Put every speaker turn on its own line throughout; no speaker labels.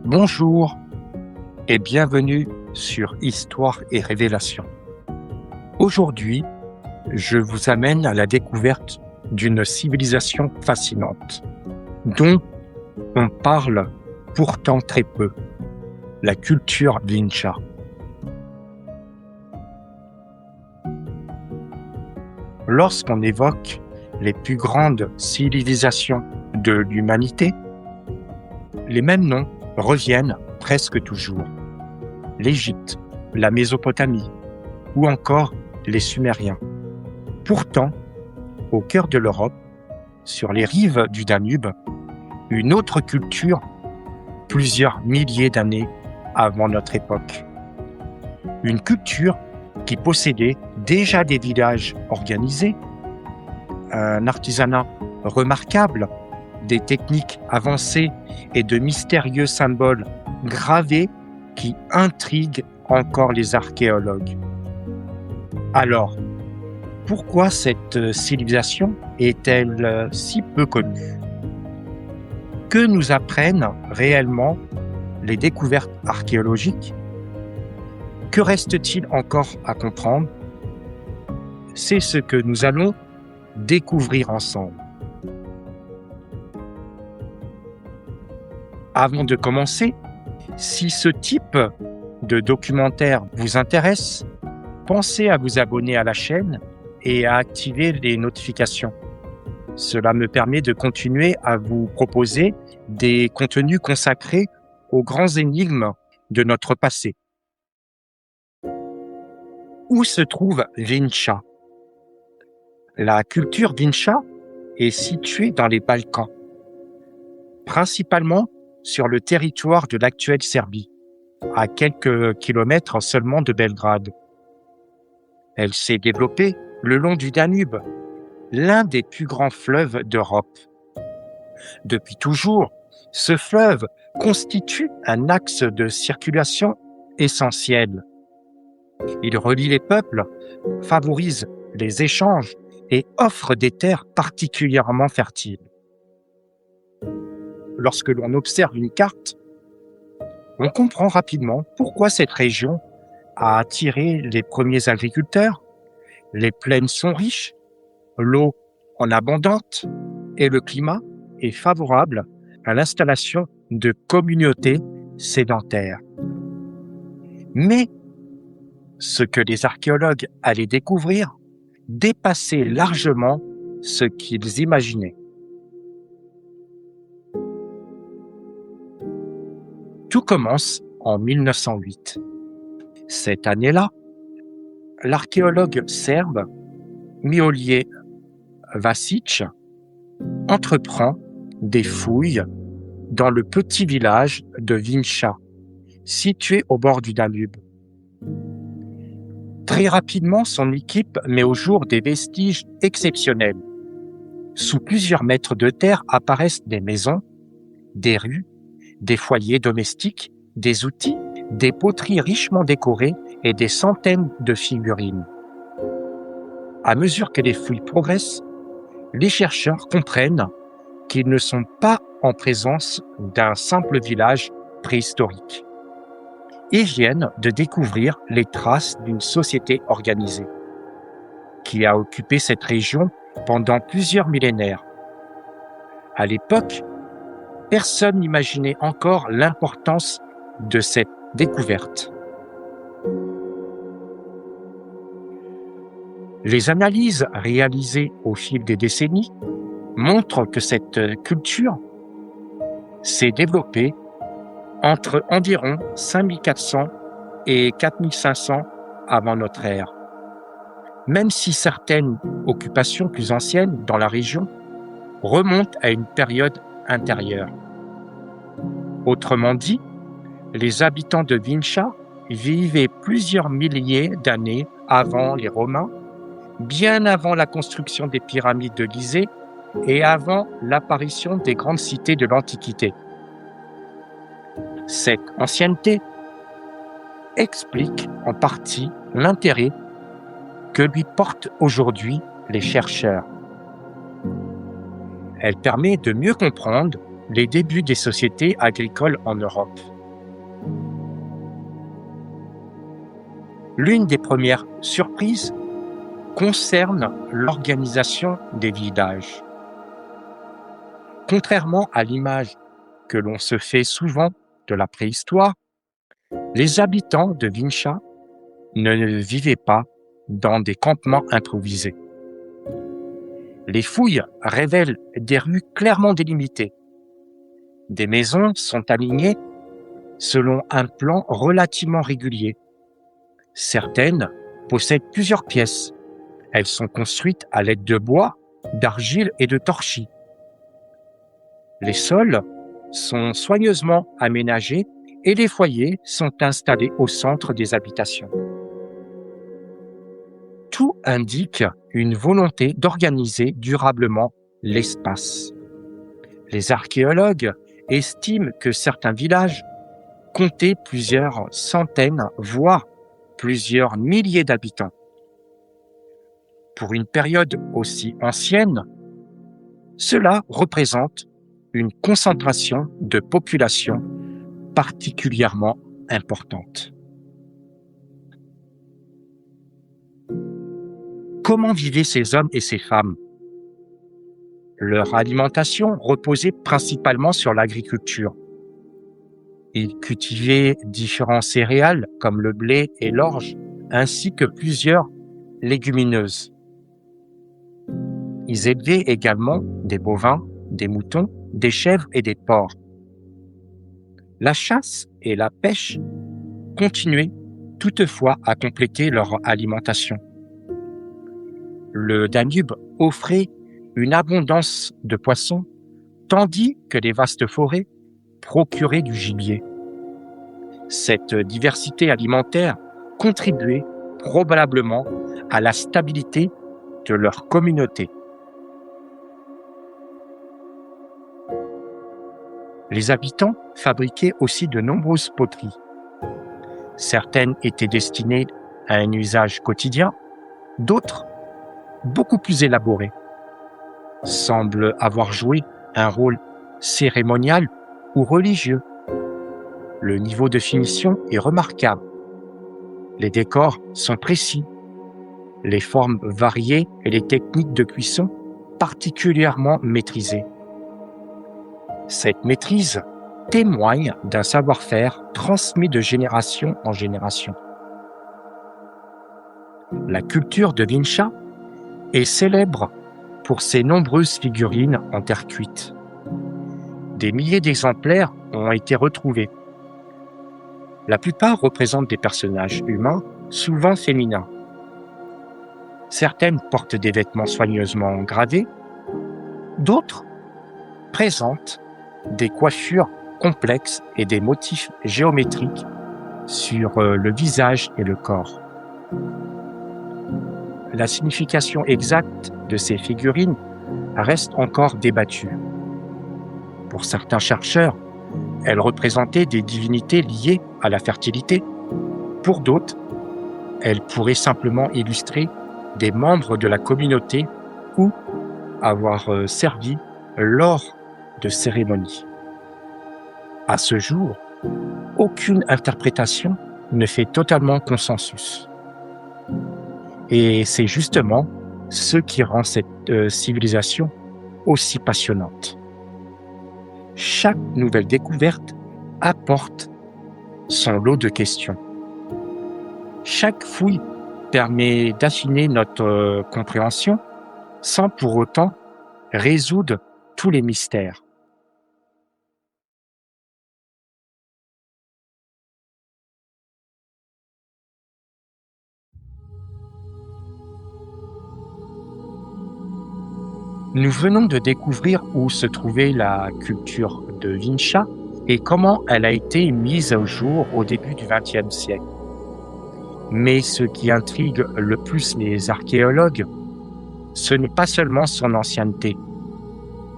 Bonjour et bienvenue sur Histoire et Révélation. Aujourd'hui, je vous amène à la découverte d'une civilisation fascinante, dont on parle pourtant très peu, la culture Vincha. Lorsqu'on évoque les plus grandes civilisations de l'humanité, les mêmes noms reviennent presque toujours. L'Égypte, la Mésopotamie ou encore les Sumériens. Pourtant, au cœur de l'Europe, sur les rives du Danube, une autre culture, plusieurs milliers d'années avant notre époque. Une culture qui possédait déjà des villages organisés, un artisanat remarquable, des techniques avancées et de mystérieux symboles gravés qui intriguent encore les archéologues. Alors, pourquoi cette civilisation est-elle si peu connue? Que nous apprennent réellement les découvertes archéologiques? Que reste-t-il encore à comprendre? C'est ce que nous allons découvrir ensemble. Avant de commencer, si ce type de documentaire vous intéresse, pensez à vous abonner à la chaîne et à activer les notifications. Cela me permet de continuer à vous proposer des contenus consacrés aux grands énigmes de notre passé. Où se trouve Vincha? La culture Vincha est située dans les Balkans, principalement sur le territoire de l'actuelle Serbie, à quelques kilomètres seulement de Belgrade. Elle s'est développée le long du Danube, l'un des plus grands fleuves d'Europe. Depuis toujours, ce fleuve constitue un axe de circulation essentiel. Il relie les peuples, favorise les échanges et offre des terres particulièrement fertiles. Lorsque l'on observe une carte, on comprend rapidement pourquoi cette région a attiré les premiers agriculteurs. Les plaines sont riches, l'eau en abondante et le climat est favorable à l'installation de communautés sédentaires. Mais ce que les archéologues allaient découvrir dépassait largement ce qu'ils imaginaient. Tout commence en 1908. Cette année-là, l'archéologue serbe Miolje Vasić entreprend des fouilles dans le petit village de Vincha, situé au bord du Danube. Très rapidement, son équipe met au jour des vestiges exceptionnels. Sous plusieurs mètres de terre apparaissent des maisons, des rues, des foyers domestiques, des outils, des poteries richement décorées et des centaines de figurines. À mesure que les fouilles progressent, les chercheurs comprennent qu'ils ne sont pas en présence d'un simple village préhistorique. Ils viennent de découvrir les traces d'une société organisée qui a occupé cette région pendant plusieurs millénaires. À l'époque, personne n'imaginait encore l'importance de cette découverte. Les analyses réalisées au fil des décennies montrent que cette culture s'est développée entre environ 5400 et 4500 avant notre ère. Même si certaines occupations plus anciennes dans la région remontent à une période intérieure. Autrement dit, les habitants de Vincha vivaient plusieurs milliers d'années avant les Romains, bien avant la construction des pyramides de Gizeh et avant l'apparition des grandes cités de l'Antiquité. Cette ancienneté explique en partie l'intérêt que lui portent aujourd'hui les chercheurs. Elle permet de mieux comprendre les débuts des sociétés agricoles en Europe. L'une des premières surprises concerne l'organisation des villages. Contrairement à l'image que l'on se fait souvent de la préhistoire, les habitants de Vincha ne vivaient pas dans des campements improvisés. Les fouilles révèlent des rues clairement délimitées. Des maisons sont alignées selon un plan relativement régulier. Certaines possèdent plusieurs pièces. Elles sont construites à l'aide de bois, d'argile et de torchis. Les sols sont soigneusement aménagés et les foyers sont installés au centre des habitations. Tout indique une volonté d'organiser durablement l'espace. Les archéologues estiment que certains villages comptaient plusieurs centaines, voire plusieurs milliers d'habitants. Pour une période aussi ancienne, cela représente une concentration de population particulièrement importante. Comment vivaient ces hommes et ces femmes? Leur alimentation reposait principalement sur l'agriculture. Ils cultivaient différents céréales comme le blé et l'orge, ainsi que plusieurs légumineuses. Ils élevaient également des bovins, des moutons, des chèvres et des porcs. La chasse et la pêche continuaient toutefois à compléter leur alimentation. Le Danube offrait une abondance de poissons, tandis que les vastes forêts procuraient du gibier. Cette diversité alimentaire contribuait probablement à la stabilité de leur communauté. Les habitants fabriquaient aussi de nombreuses poteries. Certaines étaient destinées à un usage quotidien, d'autres, beaucoup plus élaborées, semblent avoir joué un rôle cérémonial ou religieux. Le niveau de finition est remarquable. Les décors sont précis, les formes variées et les techniques de cuisson particulièrement maîtrisées. Cette maîtrise témoigne d'un savoir-faire transmis de génération en génération. La culture de Vincha est célèbre pour ses nombreuses figurines en terre cuite. Des milliers d'exemplaires ont été retrouvés. La plupart représentent des personnages humains, souvent féminins. Certaines portent des vêtements soigneusement gravés, d'autres présentent des coiffures complexes et des motifs géométriques sur le visage et le corps. La signification exacte de ces figurines reste encore débattue. Pour certains chercheurs, elles représentaient des divinités liées à la fertilité. Pour d'autres, elles pourraient simplement illustrer des membres de la communauté ou avoir servi lors de cérémonies. À ce jour, aucune interprétation ne fait totalement consensus. Et c'est justement ce qui rend cette civilisation aussi passionnante. Chaque nouvelle découverte apporte son lot de questions. Chaque fouille permet d'affiner notre compréhension sans pour autant résoudre tous les mystères. Nous venons de découvrir où se trouvait la culture de Vincha et comment elle a été mise au jour au début du XXe siècle. Mais ce qui intrigue le plus les archéologues, ce n'est pas seulement son ancienneté,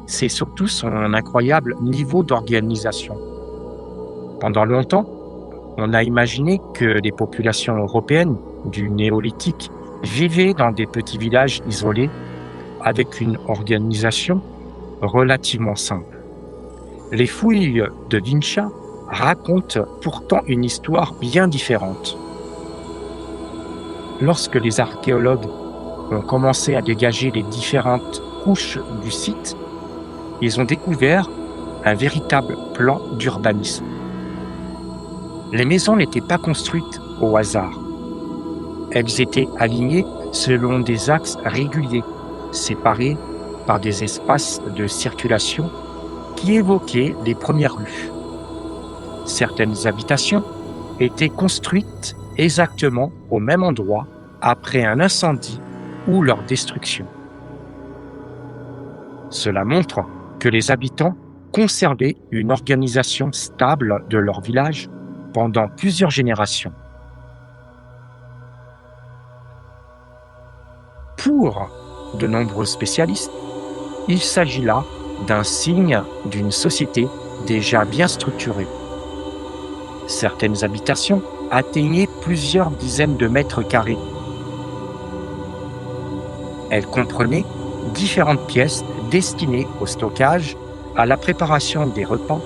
c'est surtout son incroyable niveau d'organisation. Pendant longtemps, on a imaginé que les populations européennes du néolithique vivaient dans des petits villages isolés avec une organisation relativement simple. Les fouilles de Vinça racontent pourtant une histoire bien différente. Lorsque les archéologues ont commencé à dégager les différentes couches du site, ils ont découvert un véritable plan d'urbanisme. Les maisons n'étaient pas construites au hasard. Elles étaient alignées selon des axes réguliers, séparés par des espaces de circulation qui évoquaient les premières rues. Certaines habitations étaient construites exactement au même endroit après un incendie ou leur destruction. Cela montre que les habitants conservaient une organisation stable de leur village pendant plusieurs générations. Pour de nombreux spécialistes, il s'agit là d'un signe d'une société déjà bien structurée. Certaines habitations atteignaient plusieurs dizaines de mètres carrés. Elles comprenaient différentes pièces destinées au stockage, à la préparation des repas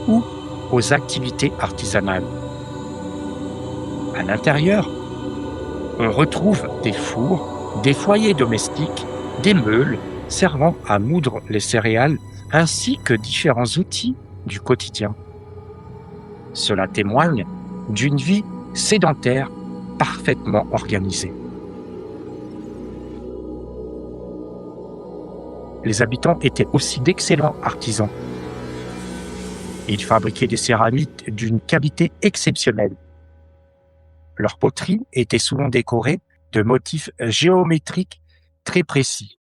ou aux activités artisanales. À l'intérieur, on retrouve des fours, des foyers domestiques, des meules servant à moudre les céréales, ainsi que différents outils du quotidien. Cela témoigne d'une vie sédentaire parfaitement organisée. Les habitants étaient aussi d'excellents artisans. Ils fabriquaient des céramiques d'une qualité exceptionnelle. Leur poterie était souvent décorée de motifs géométriques très précis.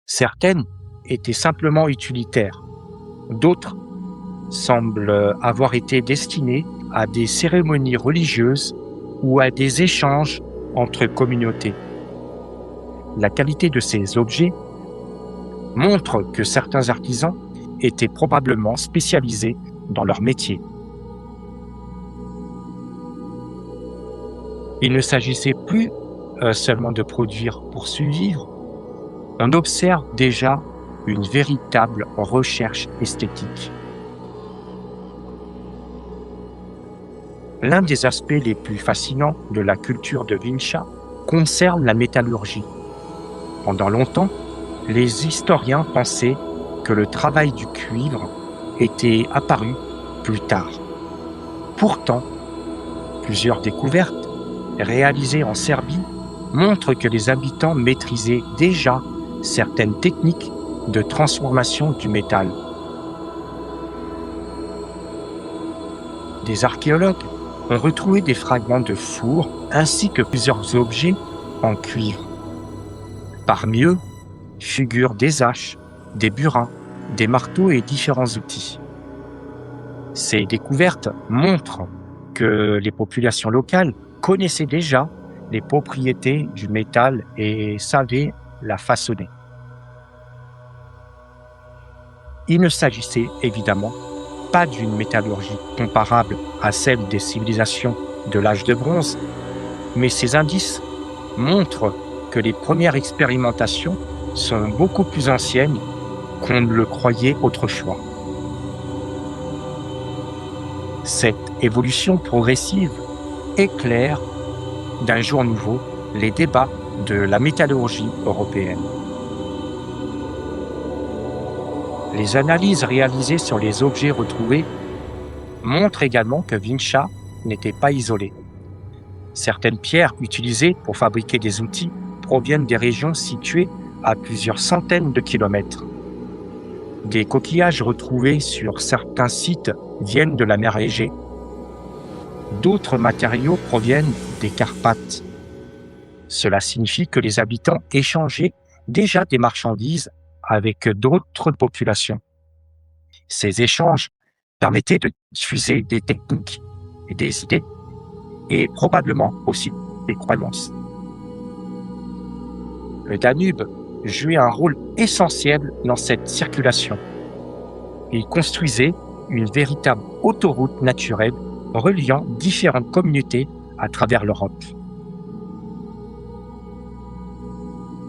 Certaines étaient simplement utilitaires. D'autres semblent avoir été destinées à des cérémonies religieuses ou à des échanges entre communautés. La qualité de ces objets montre que certains artisans étaient probablement spécialisés dans leur métier. Il ne s'agissait plus seulement de produire pour survivre. On observe déjà une véritable recherche esthétique. L'un des aspects les plus fascinants de la culture de Vinça concerne la métallurgie. Pendant longtemps, les historiens pensaient que le travail du cuivre était apparu plus tard. Pourtant, plusieurs découvertes réalisées en Serbie montrent que les habitants maîtrisaient déjà certaines techniques de transformation du métal. Des archéologues ont retrouvé des fragments de fours ainsi que plusieurs objets en cuivre. Parmi eux figurent des haches, des burins, des marteaux et différents outils. Ces découvertes montrent que les populations locales connaissaient déjà les propriétés du métal et savaient la façonner. Il ne s'agissait évidemment pas d'une métallurgie comparable à celle des civilisations de l'âge de bronze, mais ces indices montrent que les premières expérimentations sont beaucoup plus anciennes qu'on ne le croyait autrefois. Cette évolution progressive éclaire d'un jour nouveau les débats de la métallurgie européenne. Les analyses réalisées sur les objets retrouvés montrent également que Vinça n'était pas isolé. Certaines pierres utilisées pour fabriquer des outils proviennent des régions situées à plusieurs centaines de kilomètres. Des coquillages retrouvés sur certains sites viennent de la mer Égée. D'autres matériaux proviennent des Carpates. Cela signifie que les habitants échangeaient déjà des marchandises avec d'autres populations. Ces échanges permettaient de diffuser des techniques et des idées, et probablement aussi des croyances. Le Danube jouait un rôle essentiel dans cette circulation. Il construisait une véritable autoroute naturelle reliant différentes communautés à travers l'Europe.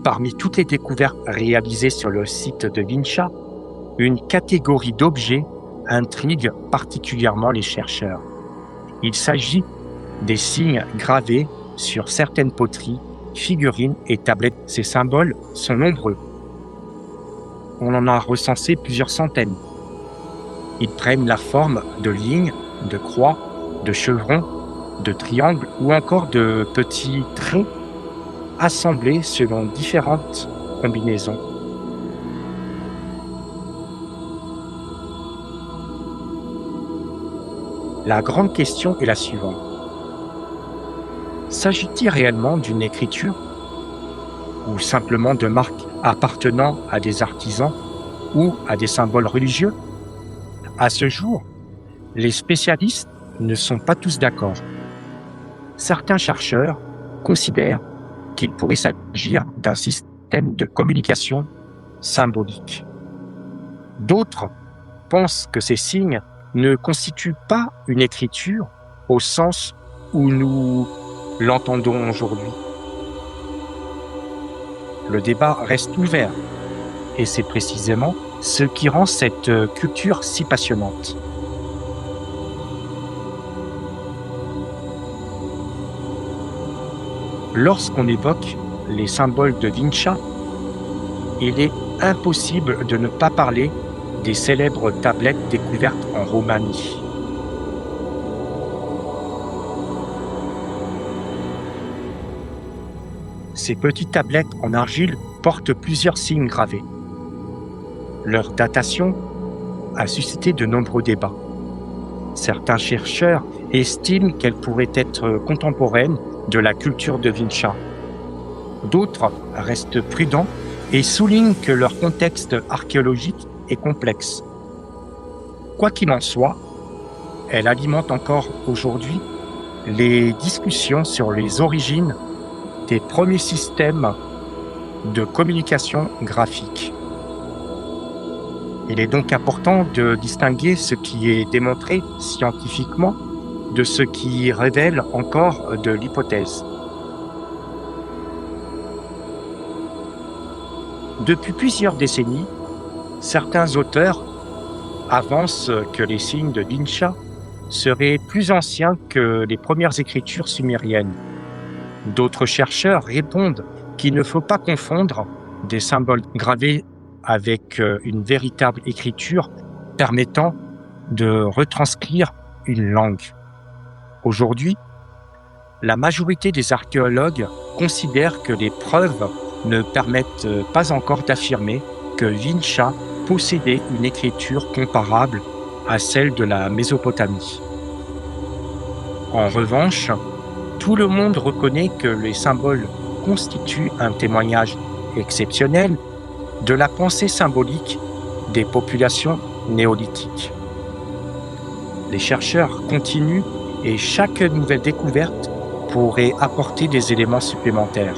Parmi toutes les découvertes réalisées sur le site de Vinça, une catégorie d'objets intrigue particulièrement les chercheurs. Il s'agit des signes gravés sur certaines poteries, figurines et tablettes. Ces symboles sont nombreux. On en a recensé plusieurs centaines. Ils prennent la forme de lignes, de croix, de chevrons, de triangles ou encore de petits traits assemblés selon différentes combinaisons. La grande question est la suivante. S'agit-il réellement d'une écriture ou simplement de marques appartenant à des artisans ou à des symboles religieux? À ce jour, les spécialistes ne sont pas tous d'accord. Certains chercheurs considèrent qu'il pourrait s'agir d'un système de communication symbolique. D'autres pensent que ces signes ne constituent pas une écriture au sens où nous l'entendons aujourd'hui. Le débat reste ouvert et c'est précisément ce qui rend cette culture si passionnante. Lorsqu'on évoque les symboles de Vinsha, il est impossible de ne pas parler des célèbres tablettes découvertes en Roumanie. Ces petites tablettes en argile portent plusieurs signes gravés. Leur datation a suscité de nombreux débats. Certains chercheurs estiment qu'elles pourraient être contemporaines de la culture de Vinsha. D'autres restent prudents et soulignent que leur contexte archéologique est complexe. Quoi qu'il en soit, elle alimente encore aujourd'hui les discussions sur les origines des premiers systèmes de communication graphique. Il est donc important de distinguer ce qui est démontré scientifiquement de ce qui révèle encore de l'hypothèse. Depuis plusieurs décennies, certains auteurs avancent que les signes de Vinsha seraient plus anciens que les premières écritures sumériennes. D'autres chercheurs répondent qu'il ne faut pas confondre des symboles gravés avec une véritable écriture permettant de retranscrire une langue. Aujourd'hui, la majorité des archéologues considèrent que les preuves ne permettent pas encore d'affirmer que Vinsha possédait une écriture comparable à celle de la Mésopotamie. En revanche, tout le monde reconnaît que les symboles constituent un témoignage exceptionnel de la pensée symbolique des populations néolithiques. Les chercheurs continuent et chaque nouvelle découverte pourrait apporter des éléments supplémentaires.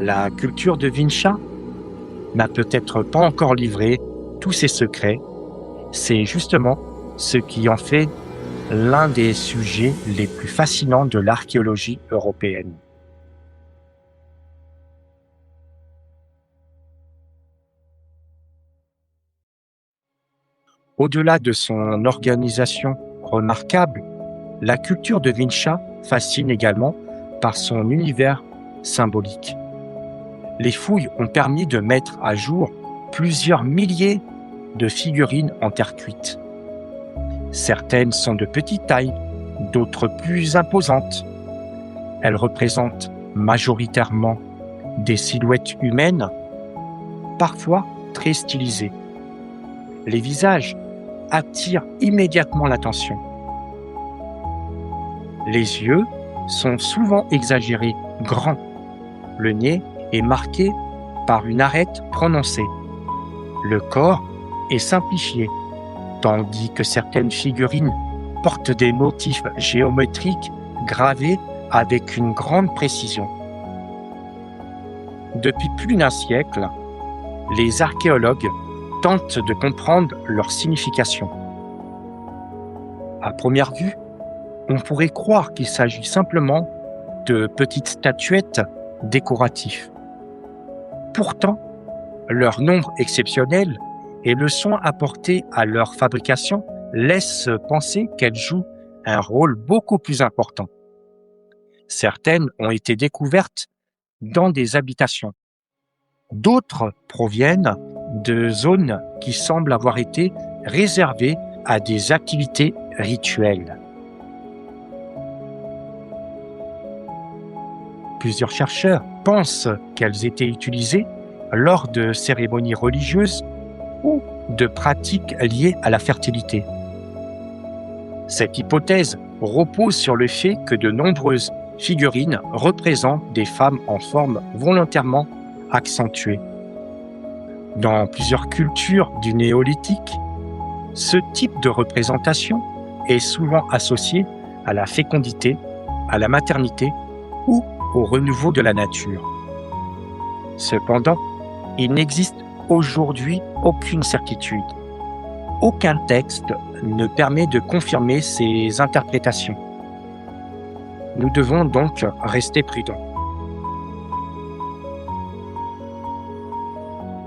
La culture de Vinsha n'a peut-être pas encore livré tous ses secrets. C'est justement ce qui en fait l'un des sujets les plus fascinants de l'archéologie européenne. Au-delà de son organisation remarquable, la culture de Vinsha fascine également par son univers symbolique. Les fouilles ont permis de mettre à jour plusieurs milliers de figurines en terre cuite. Certaines sont de petite taille, d'autres plus imposantes. Elles représentent majoritairement des silhouettes humaines, parfois très stylisées. Les visages attirent immédiatement l'attention. Les yeux sont souvent exagérés, grands. Le nez est marqué par une arête prononcée. Le corps est simplifié, tandis que certaines figurines portent des motifs géométriques gravés avec une grande précision. Depuis plus d'un siècle, les archéologues tentent de comprendre leur signification. À première vue, On pourrait croire qu'il s'agit simplement de petites statuettes décoratives. Pourtant, leur nombre exceptionnel et le soin apporté à leur fabrication laissent penser qu'elles jouent un rôle beaucoup plus important. Certaines ont été découvertes dans des habitations. D'autres proviennent de zones qui semblent avoir été réservées à des activités rituelles. Plusieurs chercheurs pensent qu'elles étaient utilisées lors de cérémonies religieuses ou de pratiques liées à la fertilité. Cette hypothèse repose sur le fait que de nombreuses figurines représentent des femmes en forme volontairement accentuée. Dans plusieurs cultures du néolithique, ce type de représentation est souvent associé à la fécondité, à la maternité ou au renouveau de la nature. Cependant, il n'existe aujourd'hui aucune certitude. Aucun texte ne permet de confirmer ces interprétations. Nous devons donc rester prudents.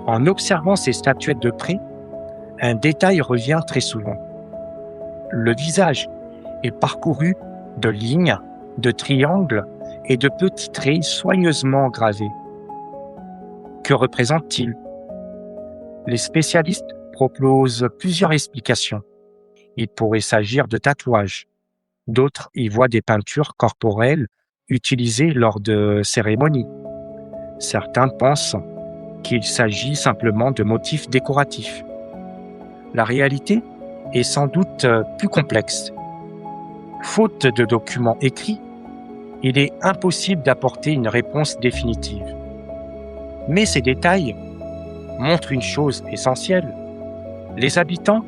En observant ces statuettes de près, un détail revient très souvent. Le visage est parcouru de lignes, de triangles et de petits traits soigneusement gravés. Que représente-t-il? Les spécialistes proposent plusieurs explications. Il pourrait s'agir de tatouages. D'autres y voient des peintures corporelles utilisées lors de cérémonies. Certains pensent qu'il s'agit simplement de motifs décoratifs. La réalité est sans doute plus complexe. Faute de documents écrits, il est impossible d'apporter une réponse définitive. Mais ces détails montrent une chose essentielle. Les habitants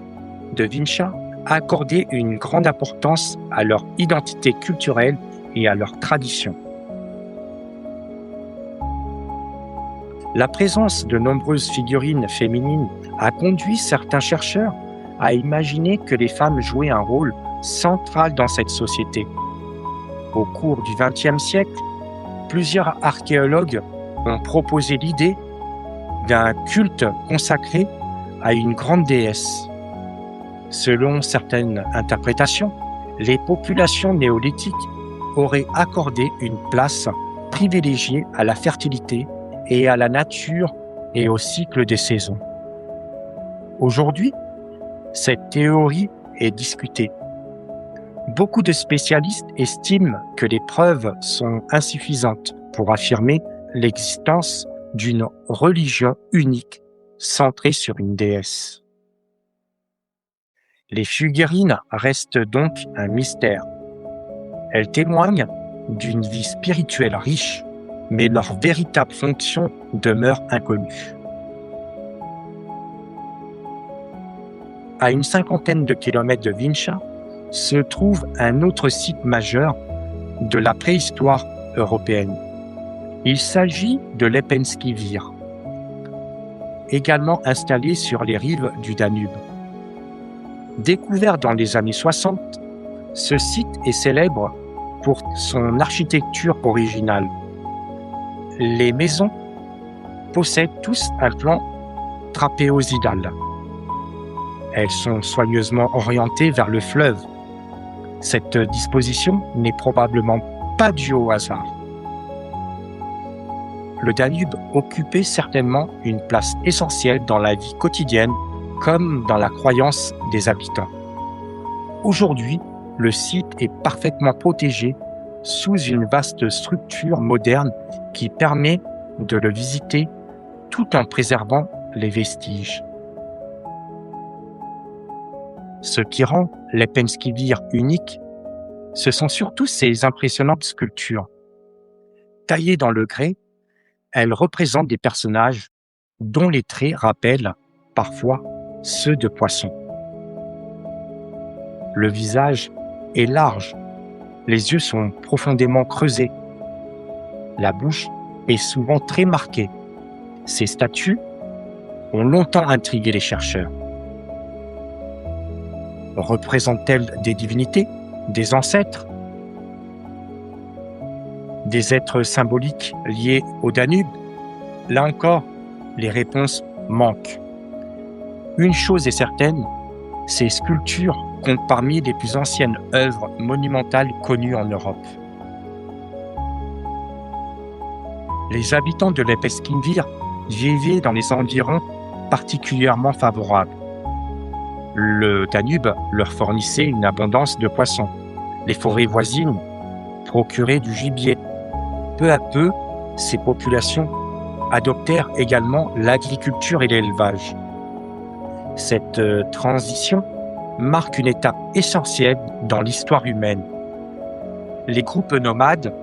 de Vinča accordaient une grande importance à leur identité culturelle et à leurs traditions. La présence de nombreuses figurines féminines a conduit certains chercheurs à imaginer que les femmes jouaient un rôle central dans cette société. Au cours du XXe siècle, plusieurs archéologues ont proposé l'idée d'un culte consacré à une grande déesse. Selon certaines interprétations, les populations néolithiques auraient accordé une place privilégiée à la fertilité et à la nature et au cycle des saisons. Aujourd'hui, cette théorie est discutée. Beaucoup de spécialistes estiment que les preuves sont insuffisantes pour affirmer l'existence d'une religion unique centrée sur une déesse. Les figurines restent donc un mystère. Elles témoignent d'une vie spirituelle riche, mais leur véritable fonction demeure inconnue. À une 50aine de kilomètres de Vinča se trouve un autre site majeur de la préhistoire européenne. Il s'agit de Lepenski Vir, également installé sur les rives du Danube. Découvert dans les années 60, ce site est célèbre pour son architecture originale. Les maisons possèdent tous un plan trapézoïdal. Elles sont soigneusement orientées vers le fleuve. Cette disposition n'est probablement pas due au hasard. Le Danube occupait certainement une place essentielle dans la vie quotidienne comme dans la croyance des habitants. Aujourd'hui, le site est parfaitement protégé sous une vaste structure moderne qui permet de le visiter tout en préservant les vestiges. Ce qui rend Lepenski Vir unique, ce sont surtout ses impressionnantes sculptures. Taillées dans le grès, elles représentent des personnages dont les traits rappellent parfois ceux de poissons. Le visage est large, les yeux sont profondément creusés, la bouche est souvent très marquée. Ces statues ont longtemps intrigué les chercheurs. Représentent-elles des divinités? des ancêtres, des êtres symboliques liés au Danube? Là encore, les réponses manquent. Une chose est certaine, ces sculptures comptent parmi les plus anciennes œuvres monumentales connues en Europe. Les habitants de l'Epesquinvir vivaient dans les environs particulièrement favorables. Le Danube leur fournissait une abondance de poissons. Les forêts voisines procuraient du gibier. Peu à peu, ces populations adoptèrent également l'agriculture et l'élevage. Cette transition marque une étape essentielle dans l'histoire humaine. Les groupes nomades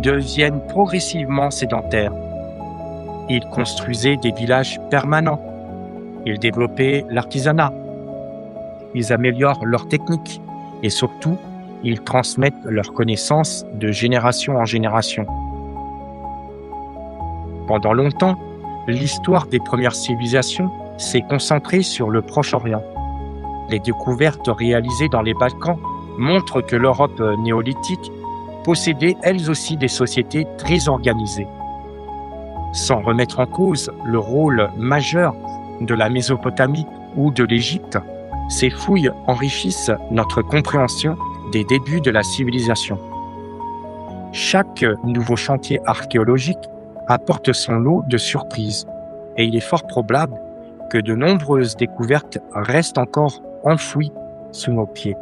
deviennent progressivement sédentaires. Ils construisaient des villages permanents. Ils développaient l'artisanat. Ils améliorent leurs techniques et surtout, ils transmettent leurs connaissances de génération en génération. Pendant longtemps, l'histoire des premières civilisations s'est concentrée sur le Proche-Orient. Les découvertes réalisées dans les Balkans montrent que l'Europe néolithique possédait elles aussi des sociétés très organisées. Sans remettre en cause le rôle majeur de la Mésopotamie ou de l'Égypte, ces fouilles enrichissent notre compréhension des débuts de la civilisation. Chaque nouveau chantier archéologique apporte son lot de surprises et il est fort probable que de nombreuses découvertes restent encore enfouies sous nos pieds.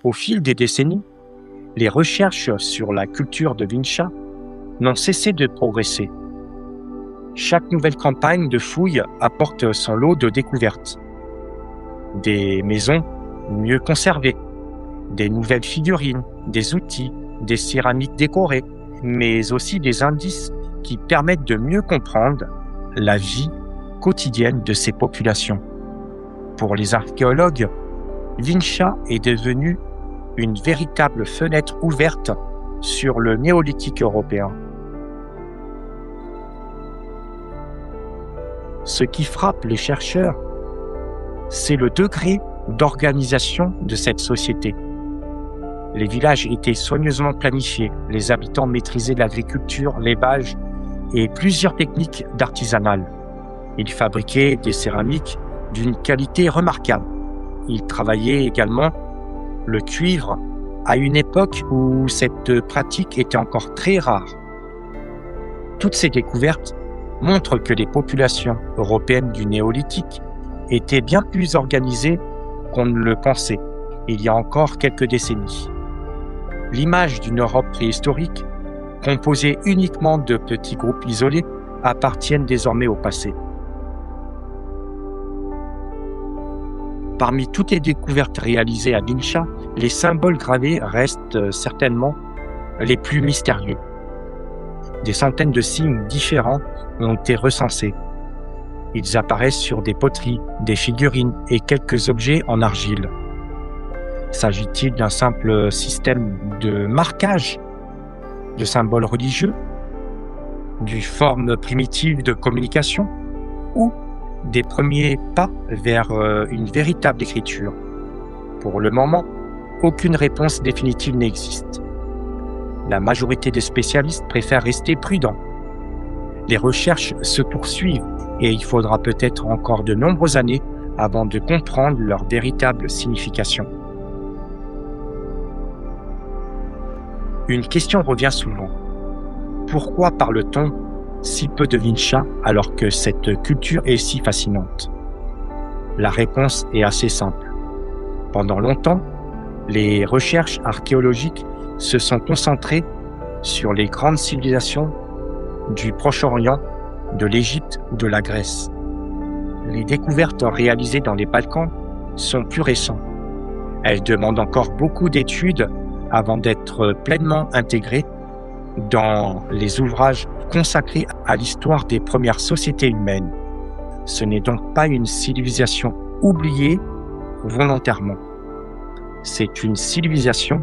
Au fil des décennies, les recherches sur la culture de Vinča n'ont cessé de progresser. Chaque nouvelle campagne de fouilles apporte son lot de découvertes. Des maisons mieux conservées, des nouvelles figurines, des outils, des céramiques décorées, mais aussi des indices qui permettent de mieux comprendre la vie quotidienne de ces populations. Pour les archéologues, Vinča est devenue une véritable fenêtre ouverte sur le néolithique européen. Ce qui frappe les chercheurs, c'est le degré d'organisation de cette société. Les villages étaient soigneusement planifiés, les habitants maîtrisaient l'agriculture, l'élevage et plusieurs techniques d'artisanal. Ils fabriquaient des céramiques d'une qualité remarquable. Ils travaillaient également le cuivre à une époque où cette pratique était encore très rare. Toutes ces découvertes montrent que les populations européennes du néolithique étaient bien plus organisées qu'on ne le pensait il y a encore quelques décennies. L'image d'une Europe préhistorique, composée uniquement de petits groupes isolés, appartient désormais au passé. Parmi toutes les découvertes réalisées à Vinča, les symboles gravés restent certainement les plus mystérieux. Des centaines de signes différents ont été recensés. Ils apparaissent sur des poteries, des figurines et quelques objets en argile. S'agit-il d'un simple système de marquage, de symboles religieux, d'une forme primitive de communication ou des premiers pas vers une véritable écriture? Pour le moment, aucune réponse définitive n'existe. La majorité des spécialistes préfèrent rester prudents. Les recherches se poursuivent et il faudra peut-être encore de nombreuses années avant de comprendre leur véritable signification. Une question revient souvent. Pourquoi parle-t-on si peu de Vinča alors que cette culture est si fascinante? La réponse est assez simple. Pendant longtemps, les recherches archéologiques se sont concentrées sur les grandes civilisations du Proche-Orient, de l'Égypte ou de la Grèce. Les découvertes réalisées dans les Balkans sont plus récentes. Elles demandent encore beaucoup d'études avant d'être pleinement intégrées dans les ouvrages consacrés à l'histoire des premières sociétés humaines. Ce n'est donc pas une civilisation oubliée volontairement. C'est une civilisation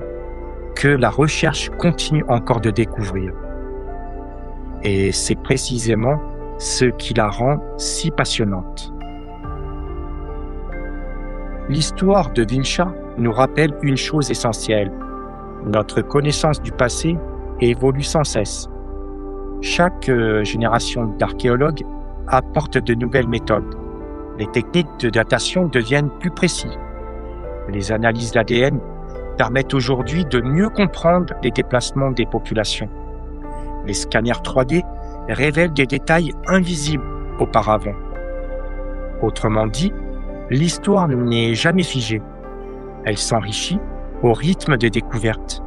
que la recherche continue encore de découvrir. Et c'est précisément ce qui la rend si passionnante. L'histoire de Vinča nous rappelle une chose essentielle. Notre connaissance du passé évolue sans cesse. Chaque génération d'archéologues apporte de nouvelles méthodes. Les techniques de datation deviennent plus précises. Les analyses d'ADN permettent aujourd'hui de mieux comprendre les déplacements des populations. Les scanners 3D révèlent des détails invisibles auparavant. Autrement dit, l'histoire n'est jamais figée. Elle s'enrichit au rythme des découvertes.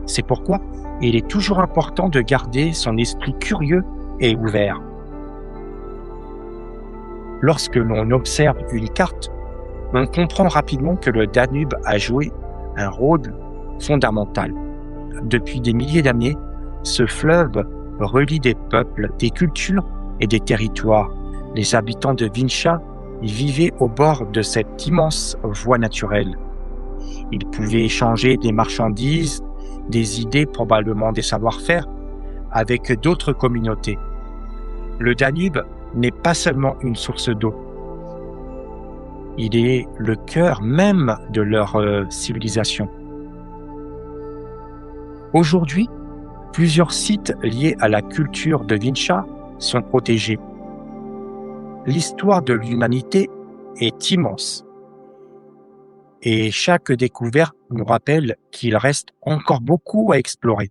C'est pourquoi il est toujours important de garder son esprit curieux et ouvert. Lorsque l'on observe une carte, on comprend rapidement que le Danube a joué un rôle fondamental. Depuis des milliers d'années, ce fleuve relie des peuples, des cultures et des territoires. Les habitants de Vinča vivaient au bord de cette immense voie naturelle. Ils pouvaient échanger des marchandises, des idées, probablement des savoir-faire, avec d'autres communautés. Le Danube n'est pas seulement une source d'eau. Il est le cœur même de leur civilisation. Aujourd'hui, plusieurs sites liés à la culture de Vinča sont protégés. L'histoire de l'humanité est immense. Et chaque découverte nous rappelle qu'il reste encore beaucoup à explorer.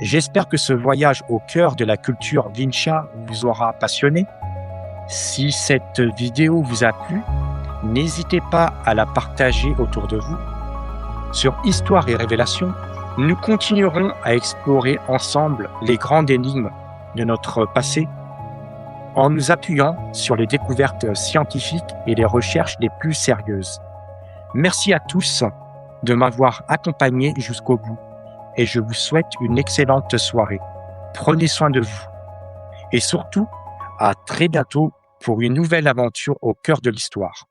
J'espère que ce voyage au cœur de la culture Vinča vous aura passionné. Si cette vidéo vous a plu, n'hésitez pas à la partager autour de vous. Sur Histoire et Révélation, nous continuerons à explorer ensemble les grandes énigmes de notre passé en nous appuyant sur les découvertes scientifiques et les recherches les plus sérieuses. Merci à tous de m'avoir accompagné jusqu'au bout et je vous souhaite une excellente soirée. Prenez soin de vous et surtout, à très bientôt pour une nouvelle aventure au cœur de l'histoire.